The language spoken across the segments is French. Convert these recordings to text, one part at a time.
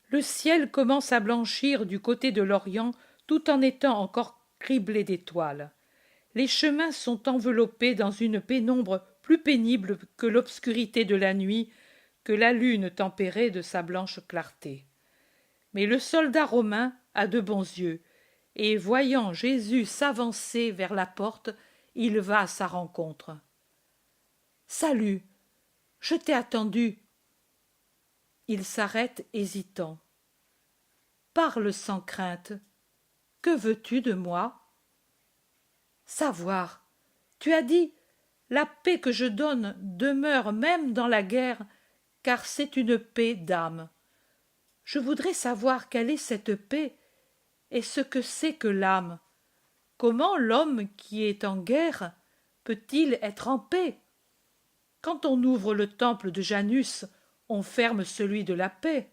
Le ciel commence à blanchir du côté de l'Orient tout en étant encore criblé d'étoiles. Les chemins sont enveloppés dans une pénombre plus pénible que l'obscurité de la nuit, que la lune tempérée de sa blanche clarté. Mais le soldat romain a de bons yeux, et voyant Jésus s'avancer vers la porte, il va à sa rencontre. Salut, je t'ai attendu. Il s'arrête hésitant. Parle sans crainte. Que veux-tu de moi? Savoir. Tu as dit, la paix que je donne demeure même dans la guerre, car c'est une paix d'âme. Je voudrais savoir quelle est cette paix et ce que c'est que l'âme. Comment l'homme qui est en guerre peut-il être en paix? Quand on ouvre le temple de Janus, on ferme celui de la paix.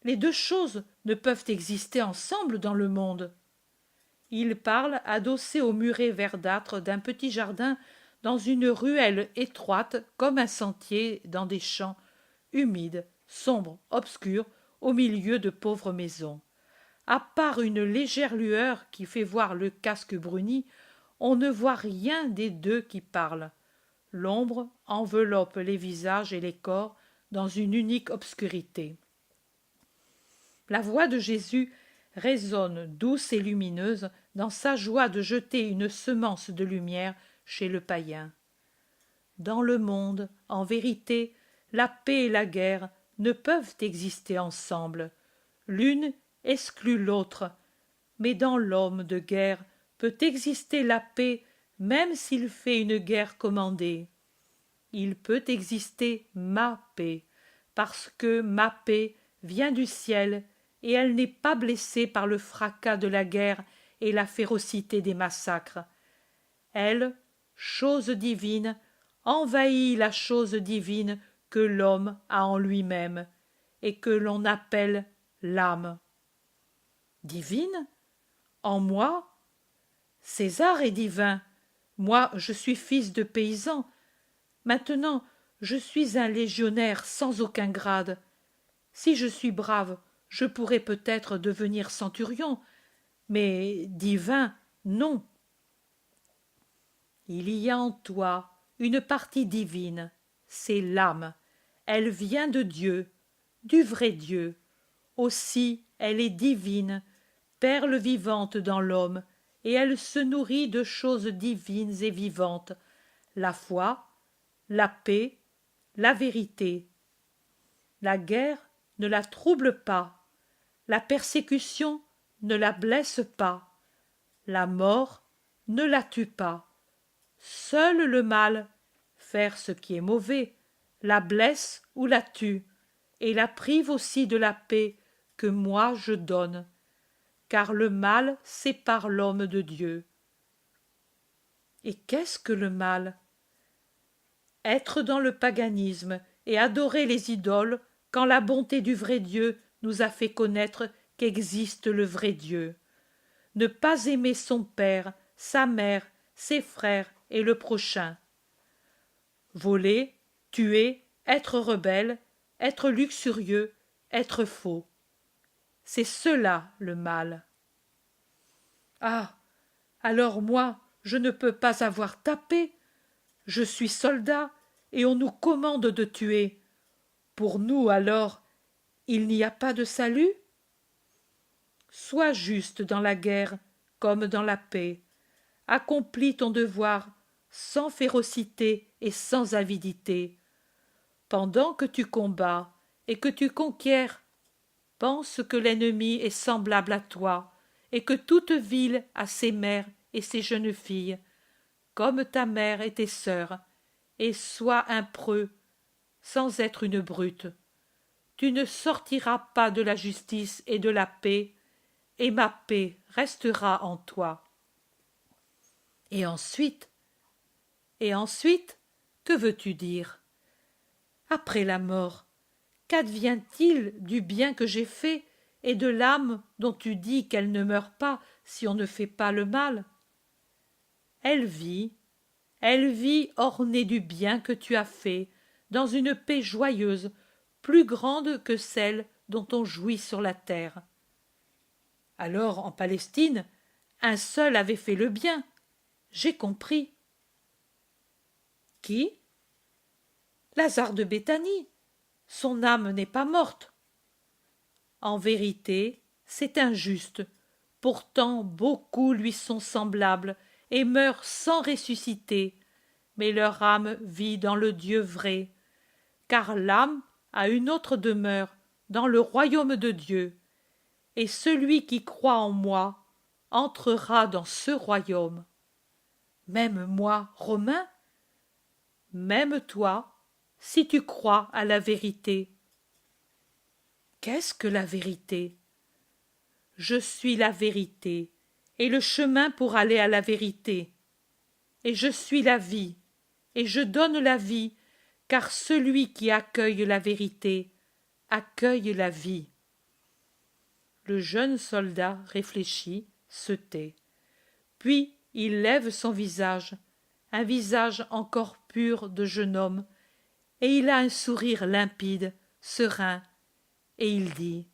Les deux choses ne peuvent exister ensemble dans le monde. Il parle adossé au muret verdâtre d'un petit jardin dans une ruelle étroite comme un sentier dans des champs, humides, sombres, obscurs, au milieu de pauvres maisons. À part une légère lueur qui fait voir le casque bruni, on ne voit rien des deux qui parlent. L'ombre enveloppe les visages et les corps dans une unique obscurité. La voix de Jésus résonne douce et lumineuse dans sa joie de jeter une semence de lumière chez le païen. Dans le monde, en vérité, la paix et la guerre ne peuvent exister ensemble. L'une exclut l'autre, mais dans l'homme de guerre peut exister la paix même s'il fait une guerre commandée. Il peut exister ma paix, parce que ma paix vient du ciel et elle n'est pas blessée par le fracas de la guerre et la férocité des massacres. Elle, chose divine, envahit la chose divine que l'homme a en lui-même et que l'on appelle l'âme. Divine? En moi? César est divin. Moi, je suis fils de paysan. Maintenant, je suis un légionnaire sans aucun grade. Si je suis brave, je pourrais peut-être devenir centurion, mais divin, non. Il y a en toi une partie divine, c'est l'âme. Elle vient de Dieu, du vrai Dieu. Aussi, elle est divine, perle vivante dans l'homme, et elle se nourrit de choses divines et vivantes, la foi, la paix, la vérité. La guerre ne la trouble pas, la persécution ne la blesse pas, la mort ne la tue pas. Seul le mal, faire ce qui est mauvais, la blesse ou la tue, et la prive aussi de la paix que moi je donne, car le mal sépare l'homme de Dieu. Et qu'est-ce que le mal? Être dans le paganisme et adorer les idoles quand la bonté du vrai Dieu nous a fait connaître qu'existe le vrai Dieu. Ne pas aimer son père, sa mère, ses frères et le prochain. Voler, tuer, être rebelle, être luxurieux, être faux. C'est cela le mal. Ah, alors moi, je ne peux pas avoir tapé. Je suis soldat, et on nous commande de tuer. Pour nous, alors, il n'y a pas de salut? Sois juste dans la guerre comme dans la paix. Accomplis ton devoir sans férocité et sans avidité. Pendant que tu combats et que tu conquiers, pense que l'ennemi est semblable à toi et que toute ville a ses mères et ses jeunes filles, comme ta mère et tes sœurs, et sois un preux, sans être une brute. Tu ne sortiras pas de la justice et de la paix, et ma paix restera en toi. Et ensuite, que veux-tu dire? Après la mort, qu'advient-il du bien que j'ai fait et de l'âme dont tu dis qu'elle ne meurt pas si on ne fait pas le mal? Elle vit ornée du bien que tu as fait, dans une paix joyeuse, plus grande que celle dont on jouit sur la terre. Alors, en Palestine, un seul avait fait le bien. J'ai compris. Qui? Lazare de Béthanie. Son âme n'est pas morte. En vérité, c'est injuste. Pourtant, beaucoup lui sont semblables et meurent sans ressusciter. Mais leur âme vit dans le Dieu vrai. Car l'âme a une autre demeure dans le royaume de Dieu. Et celui qui croit en moi entrera dans ce royaume. Même moi, Romain? Même toi, si tu crois à la vérité. Qu'est-ce que la vérité? Je suis la vérité, et le chemin pour aller à la vérité. Et je suis la vie, et je donne la vie, car celui qui accueille la vérité accueille la vie. Le jeune soldat réfléchit, se tait. Puis il lève son visage, un visage encore pur de jeune homme, et il a un sourire limpide, serein, et il dit: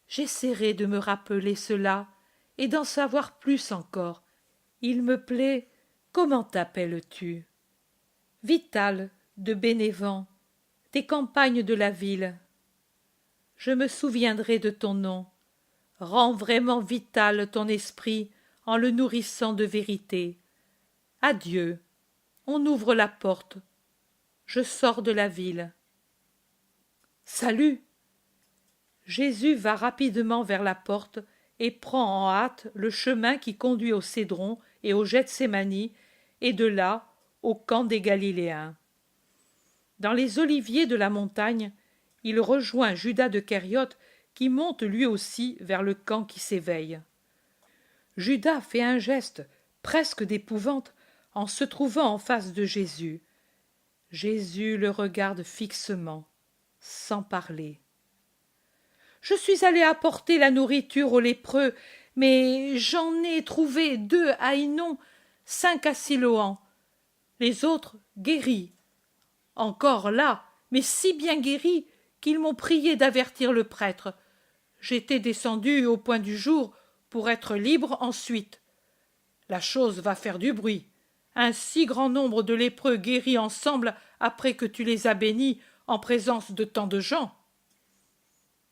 j'essaierai de me rappeler cela et d'en savoir plus encore. Il me plaît. Comment t'appelles-tu? Vital, de Bénévent, des campagnes de la ville. Je me souviendrai de ton nom. Rends vraiment vital ton esprit en le nourrissant de vérité. Adieu. On ouvre la porte. Je sors de la ville. Salut! Jésus va rapidement vers la porte et prend en hâte le chemin qui conduit au Cédron et au Gethsémani, et de là au camp des Galiléens. Dans les oliviers de la montagne, il rejoint Judas de Kériote qui monte lui aussi vers le camp qui s'éveille. Judas fait un geste presque d'épouvante en se trouvant en face de Jésus. Jésus le regarde fixement, sans parler. Je suis allé apporter la nourriture aux lépreux, mais j'en ai trouvé 2 à Inon, 5 à Siloam. Les autres guéris. Encore là, mais si bien guéris qu'ils m'ont prié d'avertir le prêtre. J'étais descendu au point du jour pour être libre ensuite. La chose va faire du bruit. Un si grand nombre de lépreux guéris ensemble après que tu les as bénis en présence de tant de gens.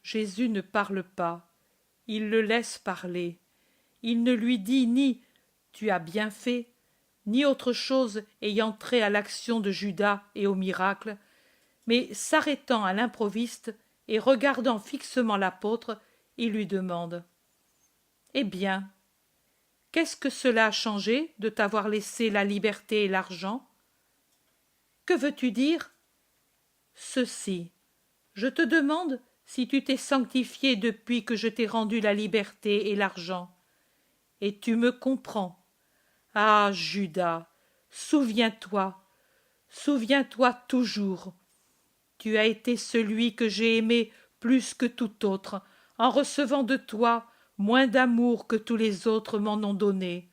Jésus ne parle pas, il le laisse parler. Il ne lui dit ni « tu as bien fait », ni autre chose ayant trait à l'action de Judas et au miracle, mais s'arrêtant à l'improviste et regardant fixement l'apôtre, il lui demande: « Eh bien, qu'est-ce que cela a changé de t'avoir laissé la liberté et l'argent? Que veux-tu dire? Ceci, je te demande si tu t'es sanctifié depuis que je t'ai rendu la liberté et l'argent. Et tu me comprends. Ah, Judas, souviens-toi toujours. Tu as été celui que j'ai aimé plus que tout autre, en recevant de toi moins d'amour que tous les autres m'en ont donné,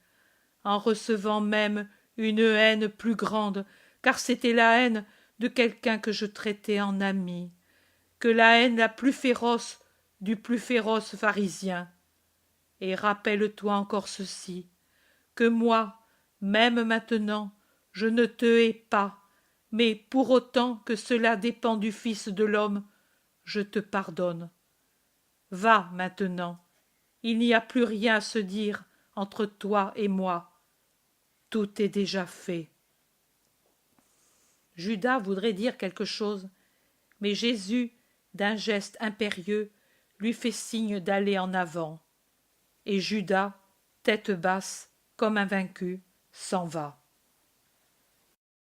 en recevant même une haine plus grande, car c'était la haine de quelqu'un que je traitais en ami, que la haine la plus féroce du plus féroce pharisien. Et rappelle-toi encore ceci, que moi, même maintenant, je ne te hais pas, mais pour autant que cela dépend du Fils de l'homme, je te pardonne. Va maintenant, il n'y a plus rien à se dire entre toi et moi. Tout est déjà fait. Judas voudrait dire quelque chose, mais Jésus, d'un geste impérieux, lui fait signe d'aller en avant. Et Judas, tête basse, comme un vaincu, s'en va.